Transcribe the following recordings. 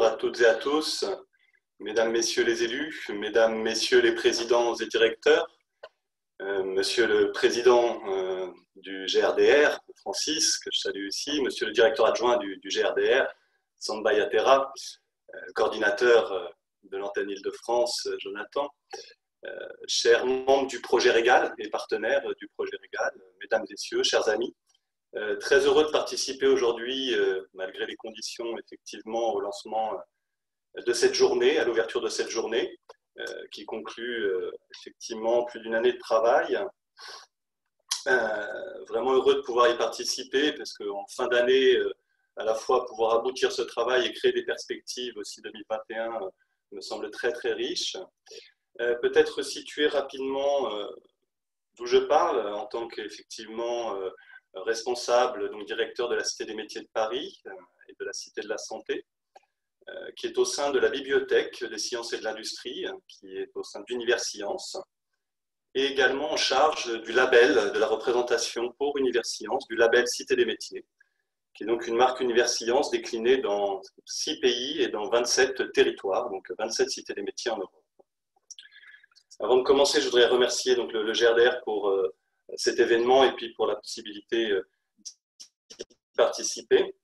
à toutes et à tous, mesdames, messieurs les élus, mesdames, messieurs les présidents et directeurs, monsieur le président du GRDR, Francis, que je salue ici, monsieur le directeur adjoint du GRDR, Samba Yatera, coordinateur de l'antenne Île-de-France, Jonathan, chers membres du projet Régal et partenaires du projet Régal, mesdames et messieurs, chers amis, très heureux de participer aujourd'hui, malgré les conditions, effectivement, au lancement de cette journée, à l'ouverture de cette journée, qui conclut effectivement plus d'une année de travail. Vraiment heureux de pouvoir y participer, parce qu'en fin d'année, à la fois pouvoir aboutir ce travail et créer des perspectives aussi 2021 me semble très très riche. Peut-être situer rapidement d'où je parle, en tant qu'effectivement responsable, donc directeur de la Cité des métiers de Paris et de la Cité de la Santé, qui est au sein de la Bibliothèque des sciences et de l'industrie, qui est au sein d'Univers Sciences, et également en charge du label de la représentation pour Univers Sciences, du label Cité des métiers, qui est donc une marque Univers Sciences déclinée dans 6 pays et dans 27 territoires, donc 27 cités des métiers en Europe. Avant de commencer, je voudrais remercier donc le GRDR pour cet événement et puis pour la possibilité d'y participer,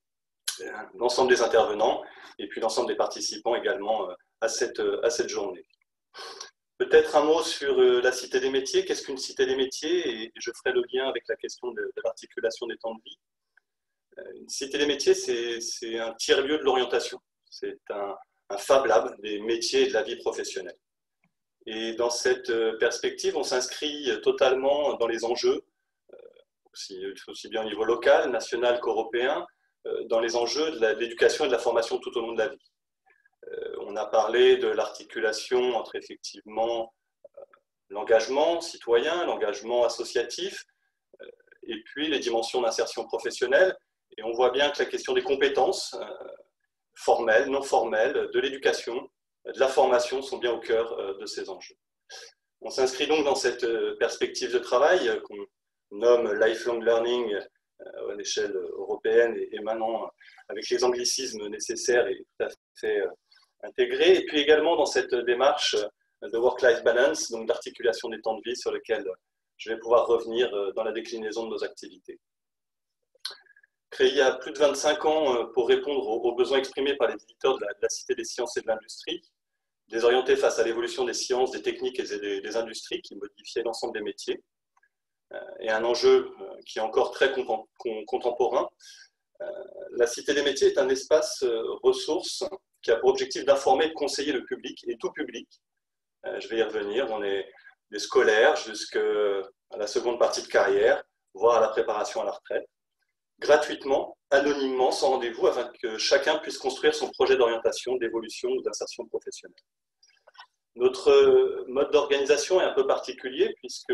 l'ensemble des intervenants et puis l'ensemble des participants également à cette journée. Peut-être un mot sur la Cité des métiers. Qu'est-ce qu'une Cité des métiers? Et je ferai le lien avec la question de l'articulation des temps de vie. Une Cité des métiers, c'est un tiers-lieu de l'orientation. C'est un Fab Lab des métiers et de la vie professionnelle. Et dans cette perspective, on s'inscrit totalement dans les enjeux, aussi bien au niveau local, national qu'européen, dans les enjeux de l'éducation et de la formation tout au long de la vie. On a parlé de l'articulation entre effectivement l'engagement citoyen, l'engagement associatif, et puis les dimensions d'insertion professionnelle. Et on voit bien que la question des compétences formelles, non formelles, de l'éducation, de la formation sont bien au cœur de ces enjeux. On s'inscrit donc dans cette perspective de travail qu'on nomme lifelong learning à l'échelle européenne et maintenant avec les anglicismes nécessaires et tout à fait intégrés. Et puis également dans cette démarche de work-life balance, donc d'articulation des temps de vie sur lequel je vais pouvoir revenir dans la déclinaison de nos activités. Créé il y a plus de 25 ans pour répondre aux besoins exprimés par les éditeurs de la Cité des sciences et de l'industrie, désorientés face à l'évolution des sciences, des techniques et des industries qui modifiaient l'ensemble des métiers, et un enjeu qui est encore très contemporain. La Cité des métiers est un espace ressource qui a pour objectif d'informer et de conseiller le public, et tout public. Je vais y revenir, on est des scolaires jusqu'à la seconde partie de carrière, voire à la préparation à la retraite, gratuitement, anonymement, sans rendez-vous, afin que chacun puisse construire son projet d'orientation, d'évolution ou d'insertion professionnelle. Notre mode d'organisation est un peu particulier, puisque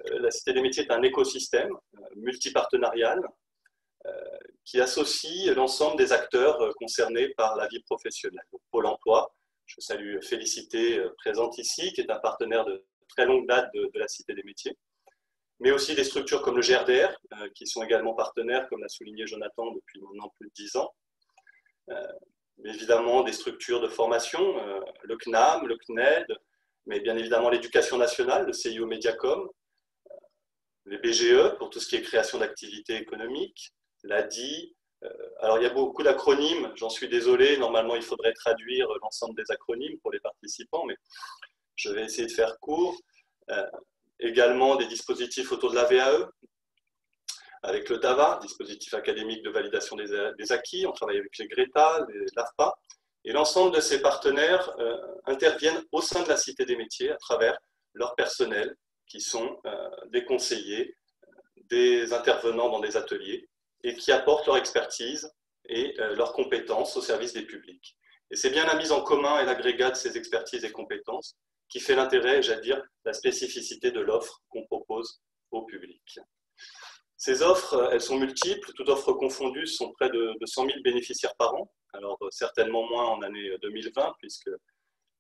la Cité des métiers est un écosystème multipartenarial qui associe l'ensemble des acteurs concernés par la vie professionnelle. Donc, Pôle emploi, je salue Félicité, présente ici, qui est un partenaire de très longue date de la Cité des métiers, mais aussi des structures comme le GRDR, qui sont également partenaires, comme l'a souligné Jonathan, depuis maintenant plus de 10 ans. Évidemment, des structures de formation, le CNAM, le CNED, mais bien évidemment l'éducation nationale, le CIO Mediacom, les BGE pour tout ce qui est création d'activités économiques, l'ADI. Alors il y a beaucoup d'acronymes, j'en suis désolé, normalement il faudrait traduire l'ensemble des acronymes pour les participants, mais je vais essayer de faire court. Également des dispositifs autour de la VAE, avec le DAVA, dispositif académique de validation des acquis, on travaille avec les GRETA, l'AFPA, et l'ensemble de ces partenaires interviennent au sein de la Cité des métiers à travers leur personnel, qui sont des conseillers, des intervenants dans des ateliers, et qui apportent leur expertise et leurs compétences au service des publics. Et c'est bien la mise en commun et l'agrégat de ces expertises et compétences qui fait l'intérêt, j'allais dire, la spécificité de l'offre qu'on propose au public. Ces offres, elles sont multiples, toutes offres confondues, sont près de 100 000 bénéficiaires par an, alors certainement moins en année 2020, puisque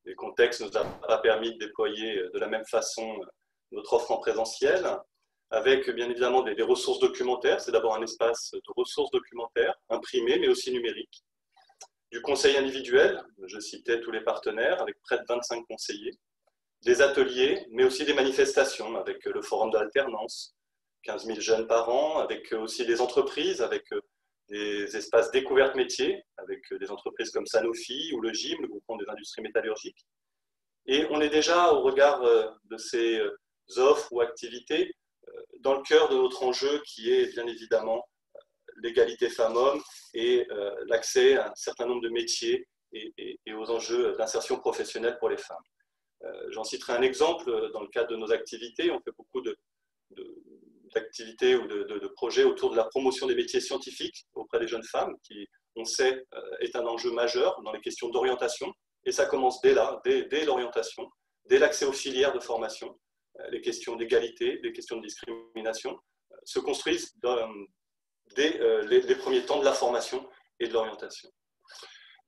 les contextes ne nous ont pas permis de déployer de la même façon notre offre en présentiel, avec bien évidemment des ressources documentaires. C'est d'abord un espace de ressources documentaires, imprimées, mais aussi numériques. du conseil individuel, je citais tous les partenaires, avec près de 25 conseillers, des ateliers, mais aussi des manifestations, avec le forum d'alternance, 15 000 jeunes par an, avec aussi des entreprises, avec des espaces découvertes métiers, avec des entreprises comme Sanofi ou le GIM, le groupement des industries métallurgiques. Et on est déjà, au regard de ces offres ou activités, dans le cœur de notre enjeu qui est bien évidemment l'égalité femmes-hommes et l'accès à un certain nombre de métiers et aux enjeux d'insertion professionnelle pour les femmes. J'en citerai un exemple. Dans le cadre de nos activités, on fait beaucoup d'activités ou de projets autour de la promotion des métiers scientifiques auprès des jeunes femmes, qui, on sait, est un enjeu majeur dans les questions d'orientation. Et ça commence dès là, dès l'orientation, dès l'accès aux filières de formation. Les questions d'égalité, les questions de discrimination se construisent dès les premiers temps de la formation et de l'orientation.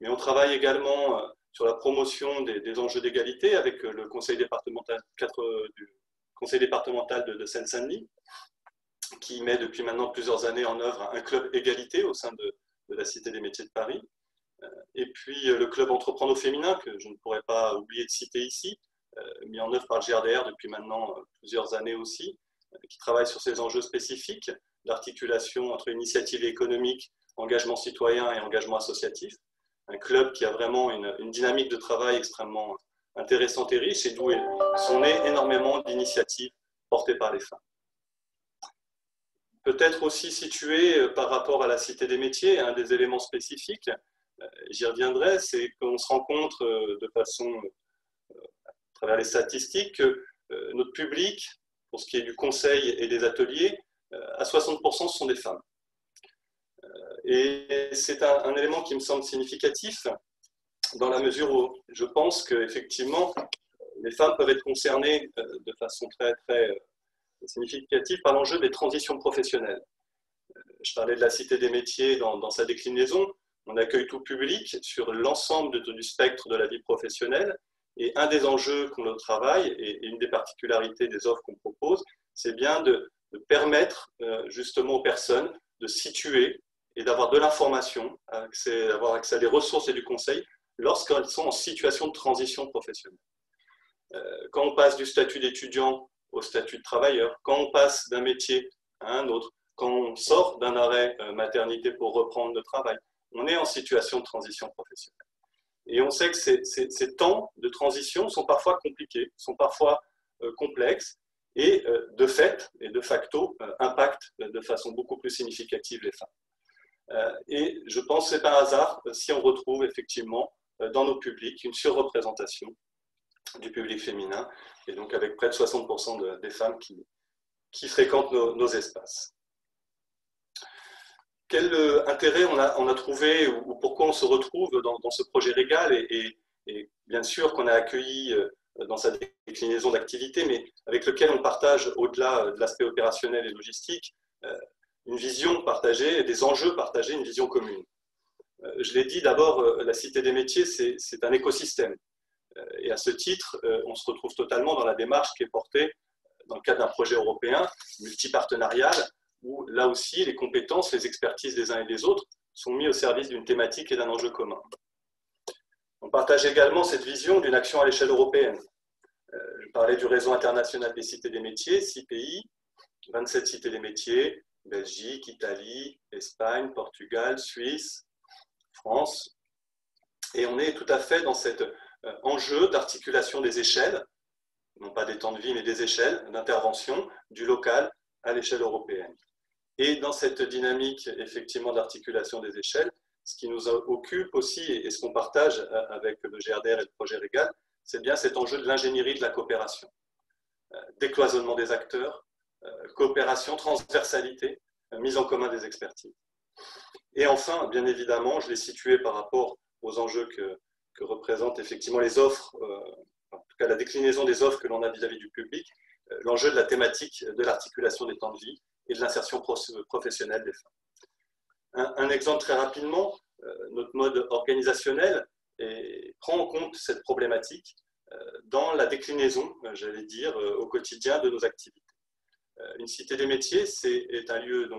Mais on travaille également sur la promotion des enjeux d'égalité avec le conseil départemental, du conseil départemental de Seine-Saint-Denis, qui met depuis maintenant plusieurs années en œuvre un club égalité au sein de la Cité des métiers de Paris. Et puis le club entreprendre au féminin, que je ne pourrais pas oublier de citer ici, mis en œuvre par le GRDR depuis maintenant plusieurs années aussi, qui travaille sur ces enjeux spécifiques d'articulation entre initiative économique, engagement citoyen et engagement associatif. Un club qui a vraiment une dynamique de travail extrêmement intéressante et riche et d'où sont nées énormément d'initiatives portées par les femmes. Peut-être aussi situé par rapport à la Cité des métiers, un des éléments spécifiques, j'y reviendrai, c'est qu'on se rencontre de façon, à travers les statistiques, que notre public, pour ce qui est du conseil et des ateliers, à 60% ce sont des femmes. Et c'est un élément qui me semble significatif, dans la mesure où je pense qu'effectivement, les femmes peuvent être concernées de façon très significative par l'enjeu des transitions professionnelles. Je parlais de la Cité des métiers dans sa déclinaison. On accueille tout public sur l'ensemble du spectre de la vie professionnelle. Et un des enjeux qu'on travaille, et une des particularités des offres qu'on propose, c'est bien de permettre justement aux personnes de situer et d'avoir de l'information, d'avoir accès à des ressources et du conseil lorsqu'elles sont en situation de transition professionnelle. Quand on passe du statut d'étudiant au statut de travailleur, quand on passe d'un métier à un autre, quand on sort d'un arrêt maternité pour reprendre le travail, on est en situation de transition professionnelle. Et on sait que ces temps de transition sont parfois compliqués, sont parfois complexes, et de fait et de facto impactent de façon beaucoup plus significative les femmes. Et je pense que ce n'est pas un hasard si on retrouve effectivement dans nos publics une surreprésentation du public féminin, et donc avec près de 60% des femmes qui fréquentent nos espaces. Quel intérêt on a trouvé, ou pourquoi on se retrouve dans ce projet Régal, et bien sûr qu'on a accueilli dans sa déclinaison d'activité, mais avec lequel on partage, au-delà de l'aspect opérationnel et logistique, une vision partagée, des enjeux partagés, une vision commune. Je l'ai dit, d'abord, la Cité des métiers, c'est un écosystème. Et à ce titre, on se retrouve totalement dans la démarche qui est portée dans le cadre d'un projet européen multipartenarial, où là aussi les compétences, les expertises des uns et des autres sont mises au service d'une thématique et d'un enjeu commun. On partage également cette vision d'une action à l'échelle européenne. Je parlais du réseau international des cités des métiers, 6 pays, 27 cités des métiers, Belgique, Italie, Espagne, Portugal, Suisse, France. Et on est tout à fait dans cet enjeu d'articulation des échelles, non pas des temps de vie, mais des échelles d'intervention du local à l'échelle européenne. Et dans cette dynamique, effectivement, d'articulation des échelles, ce qui nous occupe aussi, et ce qu'on partage avec le GRDR et le projet Régal, c'est bien cet enjeu de l'ingénierie de la coopération. Décloisonnement des acteurs, coopération, transversalité, mise en commun des expertises. Et enfin, bien évidemment, je l'ai situé par rapport aux enjeux que représentent effectivement les offres, en tout cas la déclinaison des offres que l'on a vis-à-vis du public, l'enjeu de la thématique de l'articulation des temps de vie et de l'insertion professionnelle des femmes. Un exemple très rapidement, notre mode organisationnel prend en compte cette problématique dans la déclinaison, j'allais dire, au quotidien de nos activités. Une cité des métiers est un lieu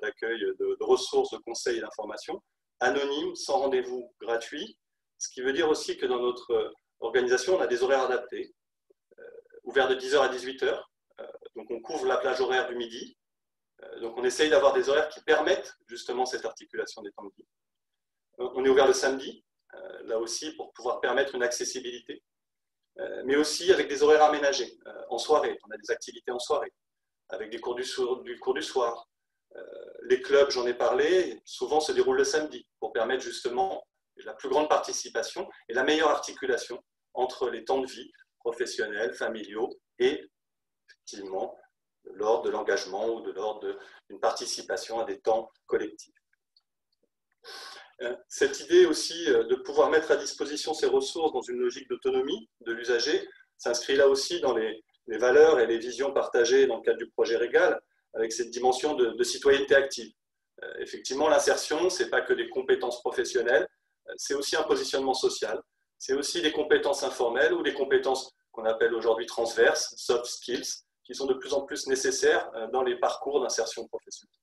d'accueil de ressources, de conseils et d'information anonyme, sans rendez-vous gratuit, ce qui veut dire aussi que dans notre organisation, on a des horaires adaptés, ouverts de 10h à 18h, donc on couvre la plage horaire du midi, donc on essaye d'avoir des horaires qui permettent justement cette articulation des temps de vie. On est ouvert le samedi, là aussi pour pouvoir permettre une accessibilité, mais aussi avec des horaires aménagés, en soirée, on a des activités en soirée, avec des cours du soir. Les clubs, j'en ai parlé, souvent se déroulent le samedi pour permettre justement la plus grande participation et la meilleure articulation entre les temps de vie professionnels, familiaux et effectivement de l'ordre de l'engagement ou de l'ordre d'une participation à des temps collectifs. Cette idée aussi de pouvoir mettre à disposition ces ressources dans une logique d'autonomie de l'usager s'inscrit là aussi dans les valeurs et les visions partagées dans le cadre du projet Régal, avec cette dimension de citoyenneté active. Effectivement, l'insertion, ce n'est pas que des compétences professionnelles, c'est aussi un positionnement social, c'est aussi des compétences informelles ou des compétences qu'on appelle aujourd'hui transverses, soft skills, qui sont de plus en plus nécessaires dans les parcours d'insertion professionnelle.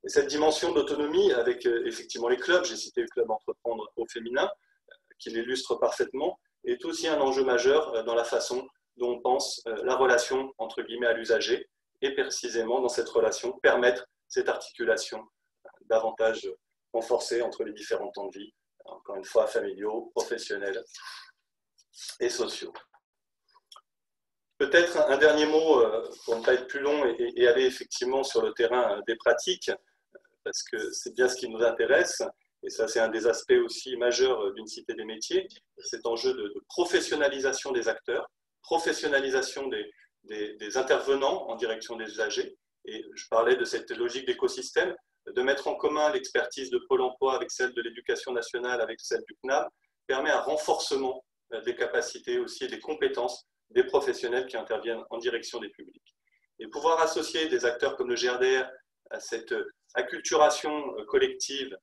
Et cette dimension d'autonomie avec effectivement les clubs, j'ai cité le club Entreprendre au féminin, qui l'illustre parfaitement, est aussi un enjeu majeur dans la façon dont on pense la relation entre guillemets à l'usager et précisément dans cette relation permettre cette articulation davantage renforcée entre les différents temps de vie, encore une fois familiaux, professionnels et sociaux. Peut-être un dernier mot pour ne pas être plus long et aller effectivement sur le terrain des pratiques, parce que c'est bien ce qui nous intéresse, et ça c'est un des aspects aussi majeurs d'une cité des métiers, cet enjeu de professionnalisation des acteurs, professionnalisation des intervenants en direction des usagers, et je parlais de cette logique d'écosystème, de mettre en commun l'expertise de Pôle emploi avec celle de l'éducation nationale, avec celle du CNAM, permet un renforcement des capacités aussi et des compétences des professionnels qui interviennent en direction des publics. Et pouvoir associer des acteurs comme le GRDR à cette acculturation collective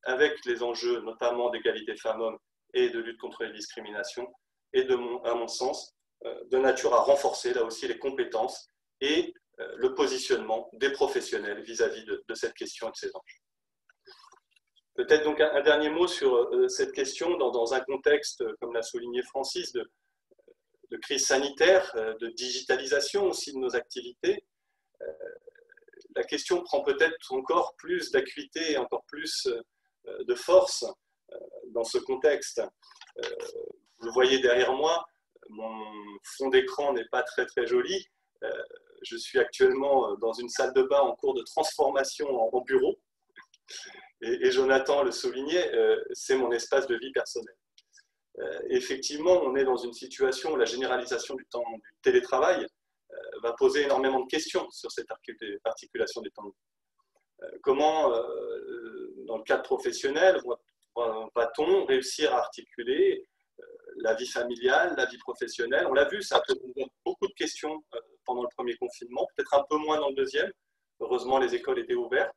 avec les enjeux notamment d'égalité femmes-hommes et de lutte contre les discriminations est, à mon sens, de nature à renforcer là aussi les compétences et le positionnement des professionnels vis-à-vis de cette question et de ces enjeux. Peut-être donc un dernier mot sur cette question dans un contexte, comme l'a souligné Francis, de crise sanitaire, de digitalisation aussi de nos activités. La question prend peut-être encore plus d'acuité et encore plus de force dans ce contexte. Vous le voyez derrière moi, mon fond d'écran n'est pas très très joli. Je suis actuellement dans une salle de bain en cours de transformation en bureau. Et Jonathan le soulignait, c'est mon espace de vie personnel. Effectivement, on est dans une situation où la généralisation du télétravail va poser énormément de questions sur cette articulation des temps de vie. Comment, dans le cadre professionnel, va-t-on réussir à articuler la vie familiale, la vie professionnelle? On l'a vu, ça a posé beaucoup de questions pendant le premier confinement, peut-être un peu moins dans le deuxième. Heureusement, les écoles étaient ouvertes.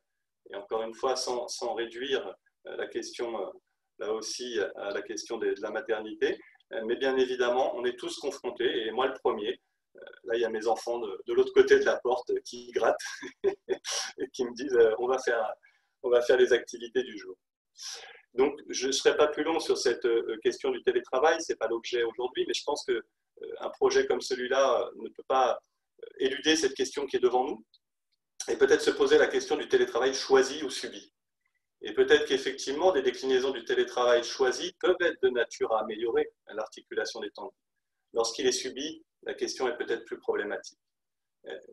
Et encore une fois, sans réduire la question, là aussi, à la question de la maternité. Mais bien évidemment, on est tous confrontés, et moi le premier. Là, il y a mes enfants de l'autre côté de la porte qui grattent et qui me disent on va faire les activités du jour. Donc, je ne serai pas plus long sur cette question du télétravail, ce n'est pas l'objet aujourd'hui, mais je pense qu'un projet comme celui-là ne peut pas éluder cette question qui est devant nous et peut-être se poser la question du télétravail choisi ou subi. Et peut-être qu'effectivement, des déclinaisons du télétravail choisi peuvent être de nature à améliorer l'articulation des temps de vie. Lorsqu'il est subi, la question est peut-être plus problématique.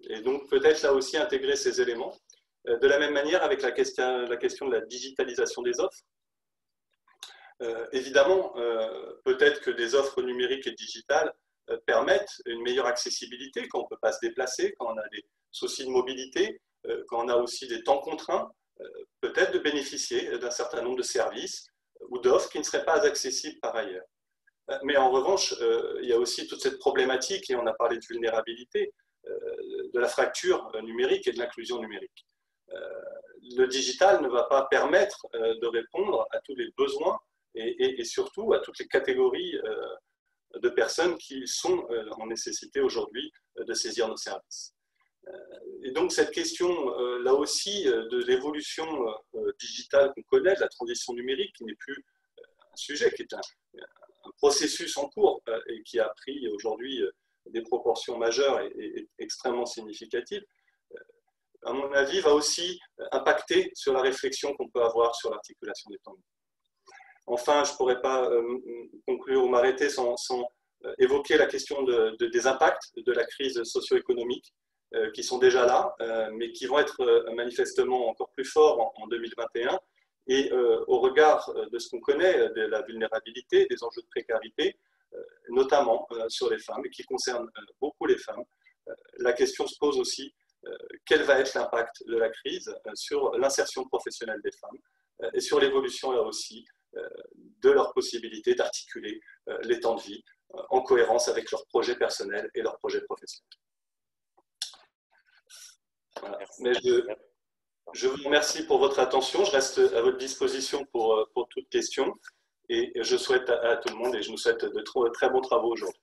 Et donc, peut-être là aussi intégrer ces éléments. De la même manière, avec la question de la digitalisation des offres, évidemment, peut-être que des offres numériques et digitales permettent une meilleure accessibilité quand on ne peut pas se déplacer, quand on a des soucis de mobilité, quand on a aussi des temps contraints, peut-être de bénéficier d'un certain nombre de services ou d'offres qui ne seraient pas accessibles par ailleurs. Mais en revanche, il y a aussi toute cette problématique, et on a parlé de vulnérabilité, de la fracture numérique et de l'inclusion numérique. Le digital ne va pas permettre de répondre à tous les besoins et surtout à toutes les catégories de personnes qui sont en nécessité aujourd'hui de saisir nos services. Et donc cette question, là aussi, de l'évolution digitale qu'on connaît, de la transition numérique, qui n'est plus un sujet, qui est un processus en cours et qui a pris aujourd'hui des proportions majeures et extrêmement significatives, à mon avis, va aussi impacter sur la réflexion qu'on peut avoir sur l'articulation des temps de vie. Enfin, je ne pourrais pas conclure ou m'arrêter sans évoquer la question des impacts de la crise socio-économique qui sont déjà là, mais qui vont être manifestement encore plus forts en 2021. Et au regard de ce qu'on connaît, de la vulnérabilité, des enjeux de précarité, notamment sur les femmes, et qui concernent beaucoup les femmes, la question se pose aussi, quel va être l'impact de la crise sur l'insertion professionnelle des femmes et sur l'évolution là aussi de leur possibilité d'articuler les temps de vie en cohérence avec leurs projets personnels et leurs projets professionnels. Voilà. Mais je vous remercie pour votre attention. Je reste à votre disposition pour toute question. Et je souhaite à tout le monde, et je nous souhaite de très bons travaux aujourd'hui.